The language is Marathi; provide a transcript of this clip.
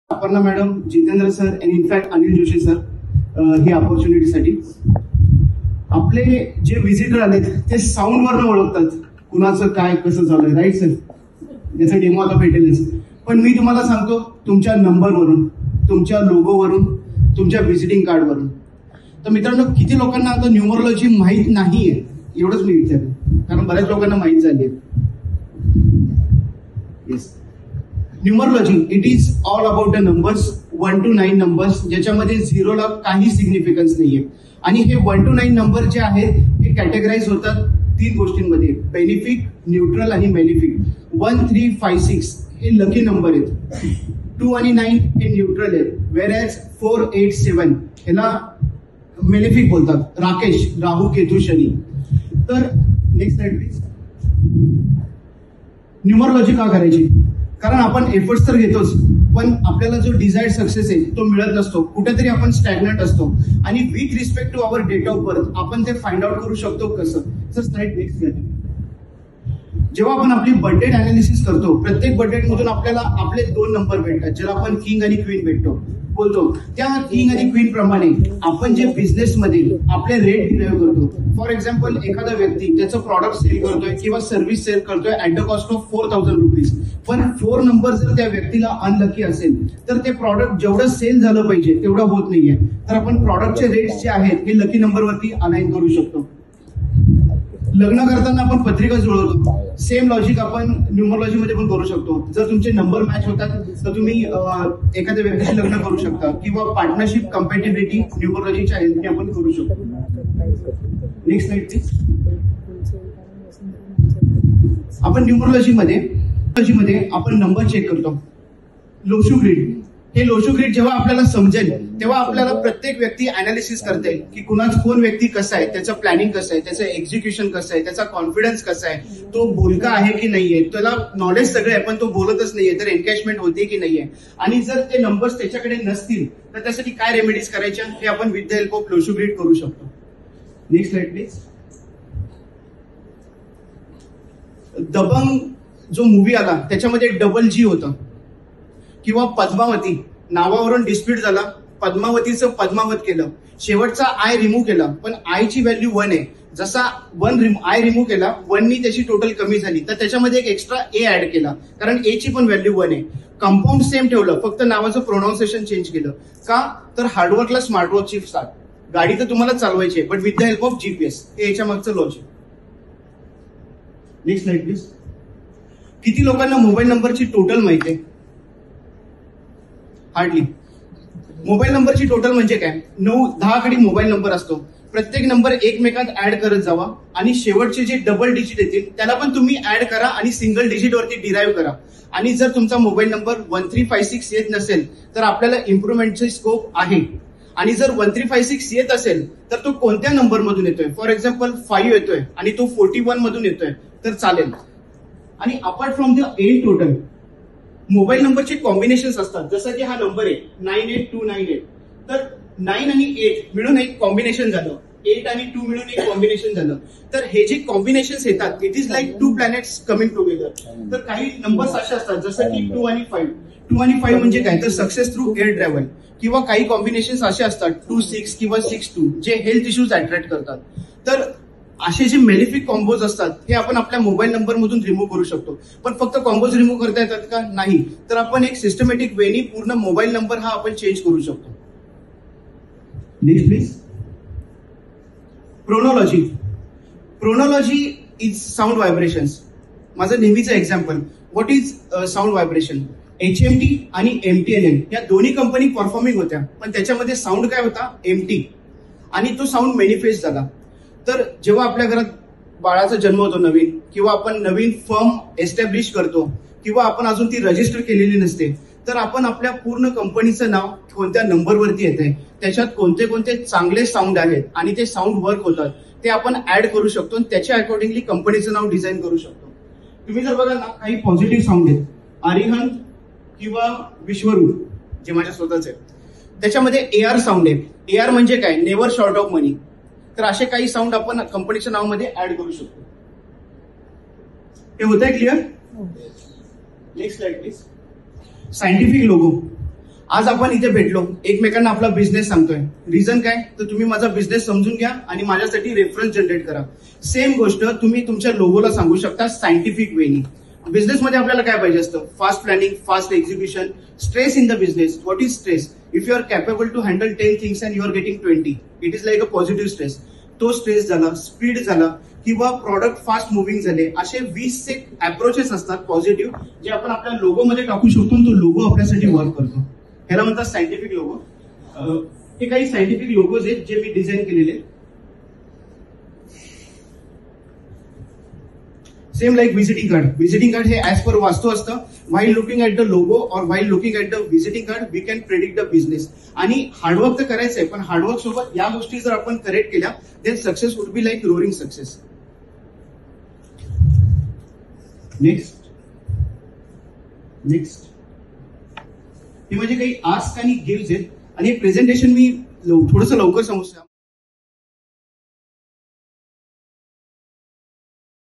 अपर्णा मॅडम, जितेंद्र सर आणि इनफॅक्ट अनिल जोशी सर ही अपॉर्च्युनिटीसाठी. आपले जे व्हिजिटर आलेत ते साऊंडवरनं ओळखतात कुणाचं काय कसं झालंय, राईट सर? याचा डेमो आता भेटेलच. पण मी तुम्हाला सांगतो तुमच्या नंबरवरून, तुमच्या लोगोवरून, तुमच्या व्हिजिटिंग कार्डवरून. तर मित्रांनो, किती लोकांना आता न्यूमरोलॉजी माहीत नाहीये एवढंच मी विचारेन, कारण बऱ्याच लोकांना माहीत झाली आहे. Yes, numerology it is all about the numbers 1 to 9 numbers, ज्याच्यामध्ये झिरोला काही सिग्निफिकन्स नाहीये. आणि हे 1 to 9 नंबर जे आहेत हे कॅटेगराईज होतात 3 गोष्टींमध्ये: बेनिफिक, न्यूट्रल आणि मेलिफिक. 1, 3, 5, 6 हे लकी नंबर आहेत. 2 आणि 9 हे न्यूट्रल आहेत. वेअरएज 4, 8, 7 ह्याला मेलिफिक बोलतात. राकेश, राहू, केतू, शनी. तर नेक्स्ट स्लाइड प्लीज. न्यूमरोलॉजी का करायची? कारण आपण एफर्ट्स तर घेतोच, पण आपल्याला जो डिझायर्ड सक्सेस आहे तो मिळत नसतो. कुठेतरी आपण स्टॅग्नंट असतो. आणि with respect to our date of birth आपण ते फाइंड आउट करू शकतो कसं? सर स्लाइड नेक्स्ट घ्या. जेव्हा आपण आपली बर्थडेट अनालिसिस करतो, प्रत्येक बर्थडेट मधून आपल्याला आपले 2 नंबर भेटतात, ज्याला आपण किंग आणि क्वीन बोलतो. त्या किंग आणि क्वीन प्रमाणे आपण जे बिझनेसमध्ये आपले रेट डिराईव्ह करतो. फॉर एक्झाम्पल, एखादा व्यक्ती त्याचं प्रॉडक्ट सेल करतोय किंवा सर्व्हिस सेल करतोय at the cost of 4000 rupees. पण 4 नंबर जर त्या व्यक्तीला अनलकी असेल तर ते प्रॉडक्ट जेवढं सेल झालं पाहिजे तेवढं होत नाहीये. तर आपण प्रॉडक्टचे रेट्स जे आहेत हे लकी नंबरवरती अलाइन करू शकतो. लग्न करताना आपण पत्रिका जुळवतो. सेम लॉजिक आपण न्यूमरोलॉजी मध्ये पण करू शकतो. जर तुमचे नंबर मॅच होतात तर तुम्ही एखाद्या व्यक्तीशी लग्न करू शकता किंवा पार्टनरशिप कम्पॅटिबिलिटी न्यूमरोलॉजीच्या हेल्पने आपण करू शकतो. Next slide please. आपण न्यूमरोलॉजीमध्ये आपण नंबर चेक करतो. लोशू ग्रिड. हे लोशू ग्रिड जेव्हा आपल्याला समजेल तेव्हा आपल्याला प्रत्येक व्यक्ती अनालिसिस करता येईल की कोण व्यक्ती कसा आहे, त्याचं प्लॅनिंग कसं आहे, त्याचं एक्झिक्युशन कसं आहे, त्याचा कॉन्फिडन्स कसा आहे, तो बोलका आहे की नाहीये, त्याला नॉलेज सगळं आहे पण तो बोलतच नाहीये, तर एनकॅशमेंट होते की नाहीये. आणि जर ते नंबर्स त्याच्याकडे नसतील तर त्यासाठी काय रेमेडीज करायच्या हे आपण with the help of Lo Shu grid करू शकतो. Next slide please. दबंग जो मूवी आला त्याच्यामध्ये DG होतं. किंवा पद्मावती नावावरून डिस्प्यूट झाला, पद्मावतीचं पद्मावत केलं, शेवटचा आय रिमूव्ह केला, पण आयची व्हॅल्यू 1 आहे. जसा आय रिमूव्ह केला 1नी त्याची टोटल कमी झाली, तर त्याच्यामध्ये एक एक्स्ट्रा ए ऍड केला, कारण ए ची पण व्हॅल्यू 1 आहे. कंपाऊंड सेम ठेवलं, फक्त नावाचं प्रोनाऊन्सिएशन चेंज केलं. का? तर हार्डवर्कला स्मार्टवर्कची साथ. गाडी तर तुम्हाला चालवायची आहे, but with the help of GPS. हे याच्या मागचं लॉजिक. Next slide please. किती लोकांना मोबाईल नंबरची टोटल माहिती आहे? हार्डली. मोबाईल नंबरची टोटल म्हणजे काय? 9-10 कडे मोबाईल नंबर असतो. प्रत्येक नंबर एकमेकात ऍड करत जावा आणि शेवटचे जे डबल डिजिट येतील त्याला पण तुम्ही ऍड करा आणि सिंगल डिजिट वरती डिराईव्ह करा. आणि जर तुमचा मोबाईल नंबर 1356 येत नसेल तर आपल्याला इम्प्रुव्हमेंटचे स्कोप आहे. आणि जर 1356 येत असेल तर तो कोणत्या नंबर मधून येतोय? फॉर एक्झाम्पल 5 येतोय आणि तो 41 मधून येतोय तर चालेल. आणि apart from the end total mobile नंबरचे कॉम्बिनेशन्स असतात. जसं की हा नंबर आहे 98298, तर 9 आणि 8 मिळून एक कॉम्बिनेशन झालं, 8 आणि 2 मिळून एक कॉम्बिनेशन झालं. तर हे जे कॉम्बिनेशन्स येतात it is like 2 planets coming together. तर काही नंबर्स असे असतात जसं की 2 आणि 5. 2 आणि 5 म्हणजे काय? तर सक्सेस थ्रू एअर ट्रॅव्हल. किंवा काही कॉम्बिनेशन्स असे असतात 2-6 किंवा 6-2 जे हेल्थ इश्यूज अट्रॅक्ट करतात. तर असे जे मेलिफिक कॉम्बोज असतात हे आपण आपल्या मोबाईल नंबर मधून रिमूव्ह करू शकतो. पण फक्त कॉम्बोज रिमूव्ह करता येतात का? नाही. तर आपण एक सिस्टमॅटिक वेनी पूर्ण मोबाईल नंबर हा आपण चेंज करू शकतो. Next please. Phonology is sound vibrations. माझं नेहमीचं example. What is sound vibration? HMT आणि MTNL या दोन्ही कंपनी परफॉर्मिंग होत्या, पण त्याच्यामध्ये साऊंड काय होता? MT. आणि तो साऊंड मॅनिफेस्ट झाला. तर जेव्हा आपल्या घरात बाळाचा जन्म होतो नवीन, किंवा आपण नवीन फर्म एस्टॅब्लिश करतो, किंवा आपण अजून ती रजिस्टर केलेली नसते, तर आपण आपल्या पूर्ण कंपनीचं नाव कोणत्या नंबरवरती येतंय, त्याच्यात कोणते कोणते चांगले साऊंड आहेत आणि ते साऊंड वर्क होतात ते आपण ऍड करू शकतो आणि त्याच्या अकॉर्डिंगली कंपनीचं नाव डिझाईन करू शकतो. तुम्ही जर बघा ना, काही पॉझिटिव्ह साऊंड आहेत, अरिहंत किंवा विश्वरूप जे माझ्या स्वतःच आहे, त्याच्यामध्ये AR साऊंड आहे. AR म्हणजे काय? नेव्हर शॉर्ट ऑफ मनी. तर असे काही साऊंड आपण कंपनीच्या नावामध्ये ऍड करू शकतो. हे होत आहे clear? Next slide please. Scientific logo. आज आपण इथे भेटलो, एकमेकांना आपला बिझनेस सांगतोय. रिझन काय? तर तुम्ही माझा बिझनेस समजून घ्या आणि माझ्यासाठी रेफरन्स जनरेट करा. सेम गोष्ट तुम्ही तुमच्या लोगोला सांगू शकता सायंटिफिक वेनी. बिझनेसमध्ये आपल्याला काय पाहिजे असतं? Fast planning, fast execution, stress in the business. What is stress? If you are capable to handle 10 things and you are getting 20, it is like a positive stress. तो स्ट्रेस झाला, स्पीड झाला, किंवा प्रॉडक्ट फास्ट मुव्हिंग झाले, असे 20 अप्रोचेस असतात पॉझिटिव्ह, जे आपण आपल्या लोगोमध्ये टाकू शकतो आणि तो लोगो आपल्यासाठी वर्क करतो. ह्याला म्हणतात सायंटिफिक लोगो. हे काही सायंटिफिक लोगोज आहेत जे मी डिझाईन केलेले. Same like visiting card. Visiting card हे ऍज पर वास्तू असतं. While looking at the logo और while looking at the visiting card we can predict the business. आणि हार्डवर्क तर करायचंय, पण हार्डवर्क सोबत या गोष्टी जर आपण करेक्ट केल्या then success would be like roaring success. Next हे म्हणजे काही आस्क आणि गिव्स आहेत. आणि प्रेझेंटेशन मी थोडंसं लवकर समजतो.